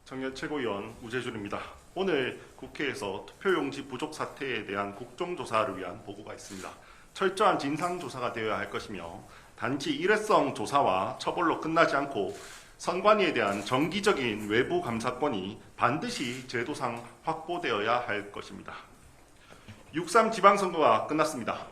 청년 최고위원 우재준입니다. 오늘 국회에서 투표용지 부족 사태에 대한 국정조사를 위한 보고가 있습니다. 철저한 진상조사가 되어야 할 것이며 단지 일회성 조사와 처벌로 끝나지 않고 선관위에 대한 정기적인 외부 감사권이 반드시 제도상 확보되어야 할 것입니다. 6.3 지방선거가 끝났습니다.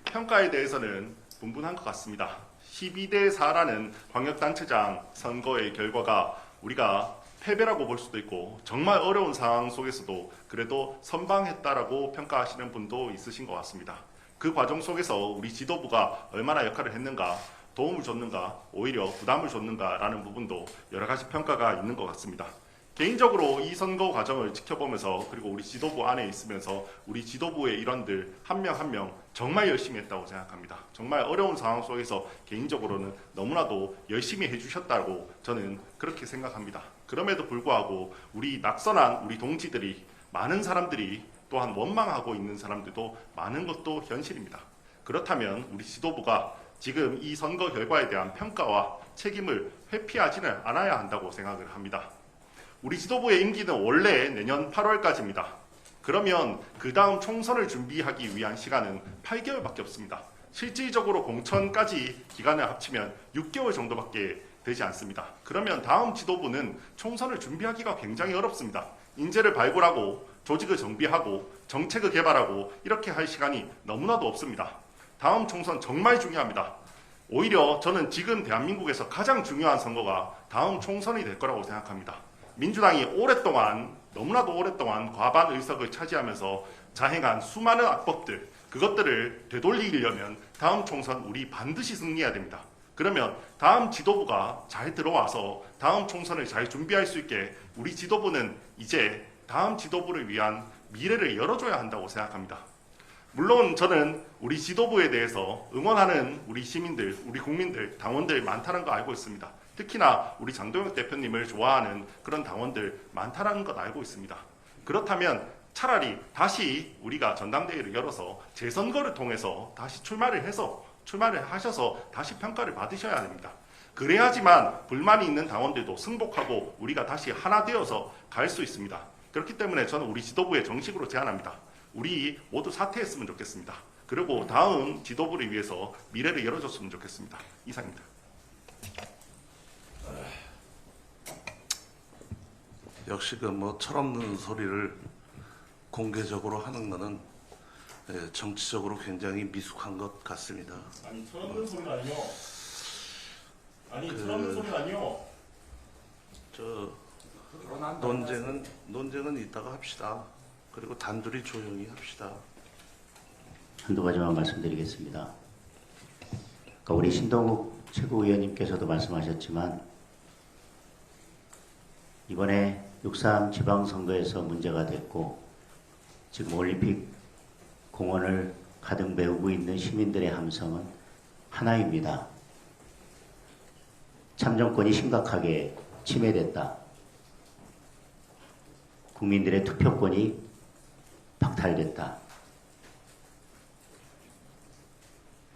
평가에 대해서는 분분한 것 같습니다. 12대 4라는 광역단체장 선거의 결과가 우리가 패배라고 볼 수도 있고 정말 어려운 상황 속에서도 그래도 선방했다라고 평가하시는 분도 있으신 것 같습니다. 그 과정 속에서 우리 지도부가 얼마나 역할을 했는가, 도움을 줬는가, 오히려 부담을 줬는가라는 부분도 여러 가지 평가가 있는 것 같습니다. 개인적으로 이 선거 과정을 지켜보면서 그리고 우리 지도부 안에 있으면서 우리 지도부의 일원들 한 명 한 명 정말 열심히 했다고 생각합니다. 정말 어려운 상황 속에서 개인적으로는 너무나도 열심히 해주셨다고 저는 그렇게 생각합니다. 그럼에도 불구하고 우리 낙선한 우리 동지들이 많은 사람들이 또한 원망하고 있는 사람들도 많은 것도 현실입니다. 그렇다면 우리 지도부가 지금 이 선거 결과에 대한 평가와 책임을 회피하지는 않아야 한다고 생각을 합니다. 우리 지도부의 임기는 원래 내년 8월까지입니다. 그러면 그 다음 총선을 준비하기 위한 시간은 8개월밖에 없습니다. 실질적으로 공천까지 기간을 합치면 6개월 정도밖에 되지 않습니다. 그러면 다음 지도부는 총선을 준비하기가 굉장히 어렵습니다. 인재를 발굴하고 조직을 정비하고 정책을 개발하고 이렇게 할 시간이 너무나도 없습니다. 다음 총선 정말 중요합니다. 오히려 저는 지금 대한민국에서 가장 중요한 선거가 다음 총선이 될 거라고 생각합니다. 민주당이 오랫동안 너무나도 오랫동안 과반 의석을 차지하면서 자행한 수많은 악법들 그것들을 되돌리려면 다음 총선 우리 반드시 승리해야 됩니다. 그러면 다음 지도부가 잘 들어와서 다음 총선을 잘 준비할 수 있게 우리 지도부는 이제 다음 지도부를 위한 미래를 열어줘야 한다고 생각합니다. 물론 저는 우리 지도부에 대해서 응원하는 우리 시민들, 우리 국민들, 당원들 많다는 거 알고 있습니다. 특히나 우리 장동혁 대표님을 좋아하는 그런 당원들 많다는 것 알고 있습니다. 그렇다면 차라리 다시 우리가 전당대회를 열어서 재선거를 통해서 다시 출마를 하셔서 다시 평가를 받으셔야 됩니다. 그래야지만 불만이 있는 당원들도 승복하고 우리가 다시 하나 되어서 갈 수 있습니다. 그렇기 때문에 저는 우리 지도부에 정식으로 제안합니다. 우리 모두 사퇴했으면 좋겠습니다. 그리고 다음 지도부를 위해서 미래를 열어줬으면 좋겠습니다. 이상입니다. 역시 그 뭐 철없는 소리를 공개적으로 하는 것은 정치적으로 굉장히 미숙한 것 같습니다. 아니 철없는 소리가 아니요. 철없는 소리가 아니요. 저 논쟁은 이따가 합시다. 그리고 단둘이 조용히 합시다. 한두 가지만 말씀드리겠습니다. 그러니까 우리 신동욱 최고위원님께서도 말씀하셨지만 이번에 6.3 지방선거에서 문제가 됐고 지금 올림픽 공원을 가득 메우고 있는 시민들의 함성은 하나입니다. 참정권이 심각하게 침해됐다. 국민들의 투표권이 박탈됐다.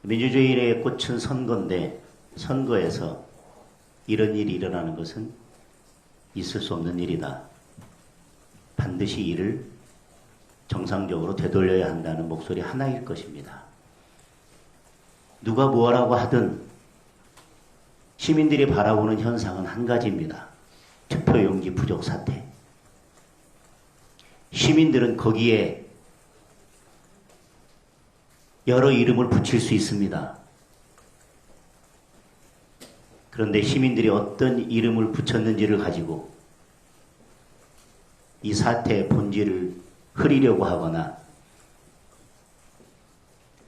민주주의의 꽃은 선거인데 선거에서 이런 일이 일어나는 것은 있을 수 없는 일이다. 반드시 이를 정상적으로 되돌려야 한다는 목소리 하나일 것입니다. 누가 뭐라고 하든 시민들이 바라보는 현상은 한 가지입니다. 투표용지 부족 사태. 시민들은 거기에 여러 이름을 붙일 수 있습니다. 그런데 시민들이 어떤 이름을 붙였는지를 가지고 이 사태의 본질을 흐리려고 하거나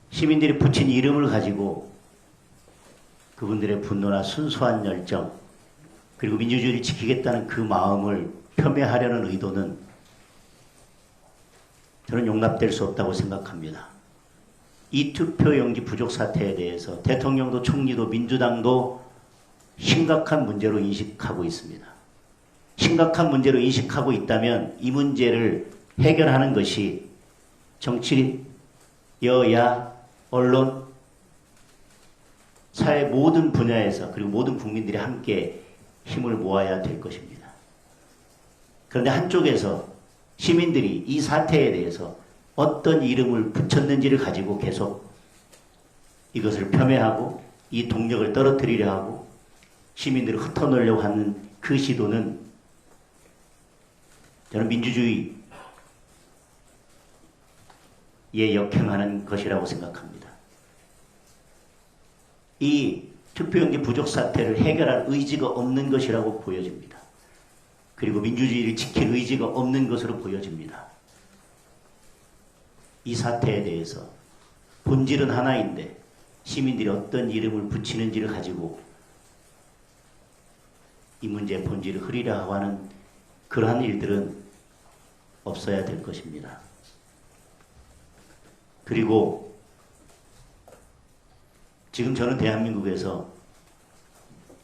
시민들이 붙인 이름을 가지고 그분들의 분노나 순수한 열정 그리고 민주주의를 지키겠다는 그 마음을 폄훼하려는 의도는 저는 용납될 수 없다고 생각합니다. 이 투표용지 부족 사태에 대해서 대통령도 총리도 민주당도 심각한 문제로 인식하고 있습니다. 심각한 문제로 인식하고 있다면 이 문제를 해결하는 것이 정치, 여야, 언론, 사회 모든 분야에서 그리고 모든 국민들이 함께 힘을 모아야 될 것입니다. 그런데 한쪽에서 시민들이 이 사태에 대해서 어떤 이름을 붙였는지를 가지고 계속 이것을 폄훼하고 이 동력을 떨어뜨리려 하고 시민들을 흩어놓으려고 하는 그 시도는 저는 민주주의에 역행하는 것이라고 생각합니다. 이 투표용지 부족 사태를 해결할 의지가 없는 것이라고 보여집니다. 그리고 민주주의를 지킬 의지가 없는 것으로 보여집니다. 이 사태에 대해서 본질은 하나인데 시민들이 어떤 이름을 붙이는지를 가지고 이 문제의 본질을 흐리려 하는 그러한 일들은 없어야 될 것입니다. 그리고 지금 저는 대한민국에서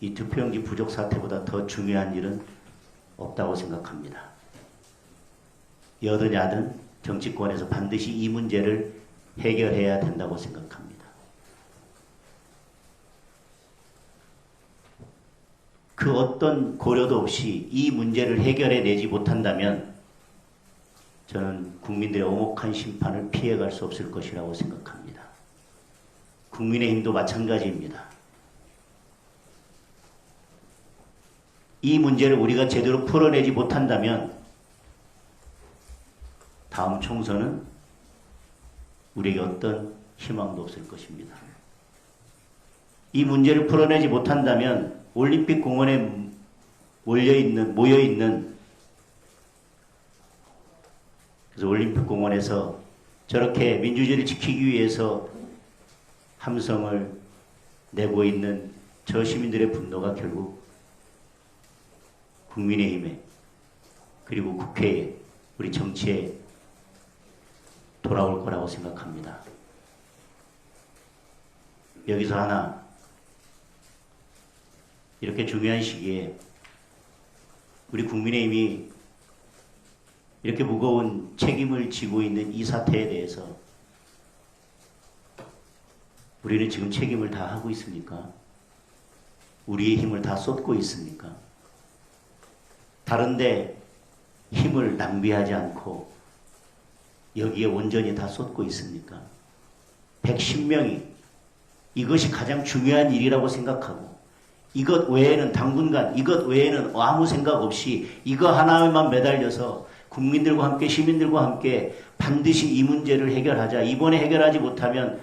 이 투표용지 부족 사태보다 더 중요한 일은 없다고 생각합니다. 여든 야든 정치권에서 반드시 이 문제를 해결해야 된다고 생각합니다. 그 어떤 고려도 없이 이 문제를 해결해내지 못한다면 저는 국민들의 오목한 심판을 피해갈 수 없을 것이라고 생각합니다. 국민의힘도 마찬가지입니다. 이 문제를 우리가 제대로 풀어내지 못한다면 다음 총선은 우리에게 어떤 희망도 없을 것입니다. 이 문제를 풀어내지 못한다면 올림픽 공원에 모여있는 그래서 올림픽 공원에서 저렇게 민주주의를 지키기 위해서 함성을 내고 있는 저 시민들의 분노가 결국 국민의힘에 그리고 국회에 우리 정치에 돌아올 거라고 생각합니다. 여기서 하나 이렇게 중요한 시기에 우리 국민의힘이 이렇게 무거운 책임을 지고 있는 이 사태에 대해서 우리는 지금 책임을 다 하고 있습니까? 우리의 힘을 다 쏟고 있습니까? 다른데 힘을 낭비하지 않고 여기에 온전히 다 쏟고 있습니까? 110명이 이것이 가장 중요한 일이라고 생각하고 이것 외에는 당분간 이것 외에는 아무 생각 없이 이거 하나에만 매달려서 국민들과 함께 시민들과 함께 반드시 이 문제를 해결하자. 이번에 해결하지 못하면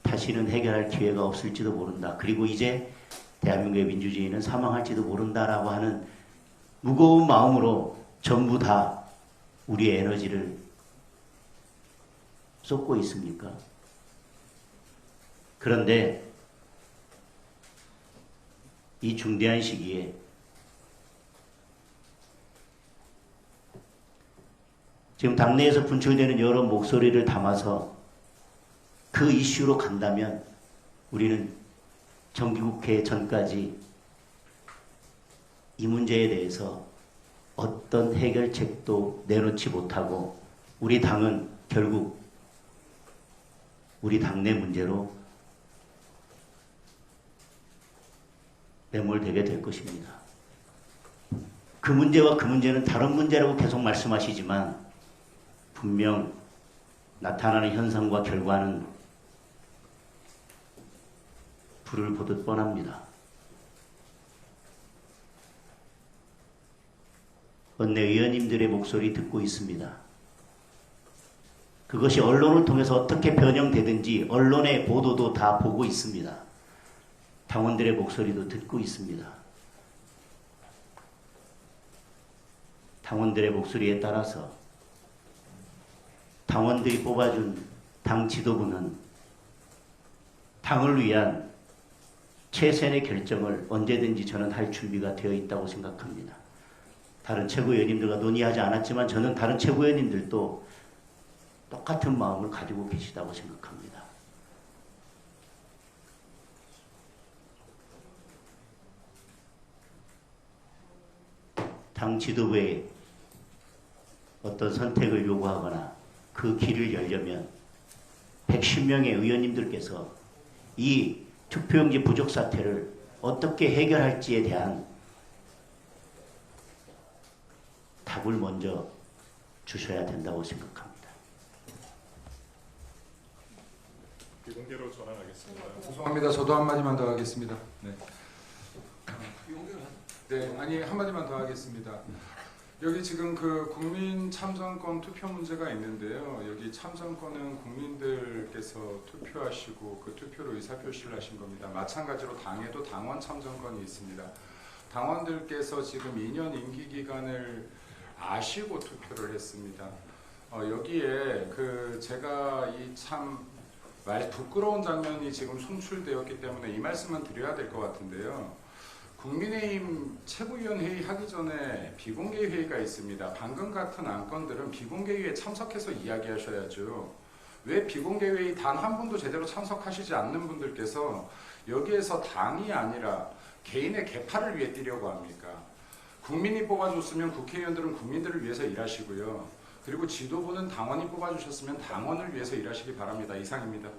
다시는 해결할 기회가 없을지도 모른다. 그리고 이제 대한민국의 민주주의는 사망할지도 모른다라고 하는 무거운 마음으로 전부 다 우리의 에너지를 쏟고 있습니까? 그런데 이 중대한 시기에 지금 당내에서 분출되는 여러 목소리를 담아서 그 이슈로 간다면 우리는 정기국회 전까지 이 문제에 대해서 어떤 해결책도 내놓지 못하고 우리 당은 결국 우리 당내 문제로 매몰되게 될 것입니다. 그 문제와 그 문제는 다른 문제라고 계속 말씀하시지만 분명 나타나는 현상과 결과는 불을 보듯 뻔합니다. 원내 의원님들의 목소리 듣고 있습니다. 그것이 언론을 통해서 어떻게 변형되든지 언론의 보도도 다 보고 있습니다. 당원들의 목소리도 듣고 있습니다. 당원들의 목소리에 따라서 당원들이 뽑아준 당 지도부는 당을 위한 최선의 결정을 언제든지 저는 할 준비가 되어 있다고 생각합니다. 다른 최고위원님들과 논의하지 않았지만 저는 다른 최고위원님들도 똑같은 마음을 가지고 계시다고 생각합니다. 당 지도부에 어떤 선택을 요구하거나 그 길을 열려면 110명의 의원님들께서 이 투표용지 부족 사태를 어떻게 해결할지에 대한 답을 먼저 주셔야 된다고 생각합니다. 비공개로 전환하겠습니다. 죄송합니다. 저도 한마디만 더 하겠습니다. 네. 네, 아니 한마디만 더 하겠습니다. 여기 지금 그 국민 참정권 투표 문제가 있는데요. 여기 참정권은 국민들께서 투표하시고 그 투표로 의사표시를 하신 겁니다. 마찬가지로 당에도 당원 참정권이 있습니다. 당원들께서 지금 2년 임기 기간을 아시고 투표를 했습니다. 여기에 그 제가 이 참 부끄러운 장면이 지금 송출되었기 때문에 이 말씀은 드려야 될 것 같은데요. 국민의힘 최고위원회의 하기 전에 비공개 회의가 있습니다. 방금 같은 안건들은 비공개 회의에 참석해서 이야기하셔야죠. 왜 비공개 회의 단 한 분도 제대로 참석하시지 않는 분들께서 여기에서 당이 아니라 개인의 계파를 위해 뛰려고 합니까? 국민이 뽑아줬으면 국회의원들은 국민들을 위해서 일하시고요. 그리고 지도부는 당원이 뽑아주셨으면 당원을 위해서 일하시기 바랍니다. 이상입니다.